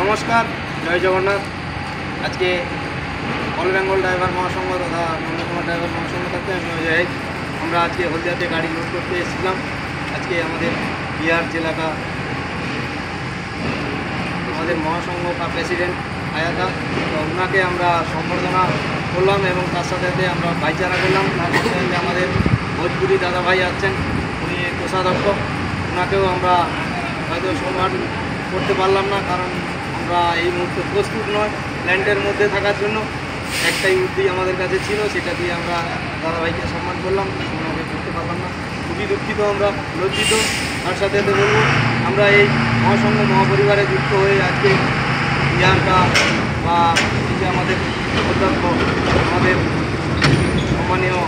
নমস্কার, জয় জগন্নাথ। আজকে all Bengal driver মহাসংঘ তথা নন্দকুমার ড্রাইভার মহাসংঘ থাকতে আমি অজয়। আমরা আজকে হলদিয়াতে গাড়ি লোড করতে এসেছিলাম। আজকে আমাদের বিহার জেলাকা আমাদের মহাসংঘ বা প্রেসিডেন্ট আয়াতা, তো ওনাকে আমরা সম্বর্ধনা করলাম এবং তার সাথে আমরা ভাইচারা করলাম। তার সাথে আমাদের ভোজপুরি দাদা ভাই আছেন, উনি কোষাধ্যক্ষ, ওনাকেও আমরা হয়তো সম্মান করতে পারলাম না, কারণ আমরা এই মুহূর্তে প্রস্তুত নয় ল্যান্ডের মধ্যে থাকার জন্য। একটাই উর্দি আমাদের কাছে ছিল, সেটা দিয়ে আমরা দাদাভাইকে সম্মান করলাম, ওনাকে করতে পারলাম না। খুবই দুঃখিত, আমরা লজ্জিত। তার সাথে বলবো আমরা এই মহাসংঘ মহাপরিবারে যুক্ত হয়ে আজকে বিহারটা বা এই যে আমাদের অধ্যক্ষ আমাদের সম্মানীয়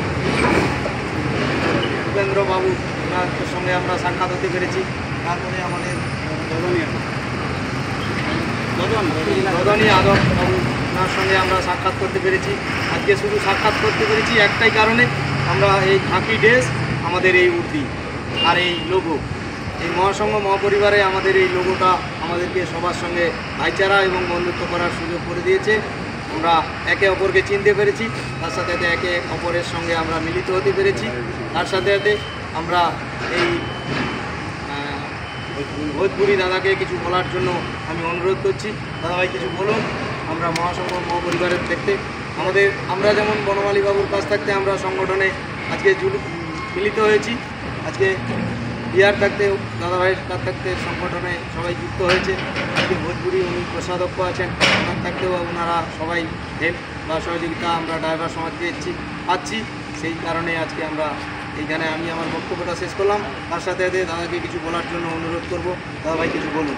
উপেন্দ্রবাবু, ওনার সঙ্গে আমরা সাক্ষাৎ হতে পেরেছি। তারপরে আমাদের দদনী আদব বাবু, ওনার সঙ্গে আমরা সাক্ষাৎ করতে পেরেছি। আজকে শুধু সাক্ষাৎ করতে পেরেছি একটাই কারণে, আমরা এই খাকি ড্রেস, আমাদের এই উর্দি আর এই লোগো, এই মহাসংঘ মহাপরিবারে আমাদের এই লোগোটা আমাদেরকে সবার সঙ্গে ভাইচারা এবং বন্ধুত্ব করার সুযোগ করে দিয়েছে। আমরা একে অপরকে চিনতে পেরেছি, তার সাথে একে অপরের সঙ্গে আমরা মিলিত হতে পেরেছি। তার সাথে আমরা এই ভোজপুরি দাদাকে কিছু বলার জন্য আমি অনুরোধ করছি। দাদাভাই কিছু বলুন। আমরা মহাসংঘ মহাপরিবারের দেখতে আমরা যেমন বনমালী বাবুর কাছ থাকতে আমরা সংগঠনে আজকে মিলিত হয়েছি, আজকে বিহার থাকতে দাদাভাইয়ের কাছ থাকতে সংগঠনে সবাই যুক্ত হয়েছে। আজকে ভোজপুরি উনি কোষাধ্যক্ষ আছেন, ওনার থাকতেও ওনারা সবাই হেল্প বা সহযোগিতা আমরা ড্রাইভার সমাজকে পাচ্ছি। সেই কারণে আজকে আমরা এইখানে আমি আমার বক্তব্যটা শেষ করলাম। তার সাথে দাদাকে কিছু বলার জন্য অনুরোধ করব। দাদাভাই কিছু বলুন।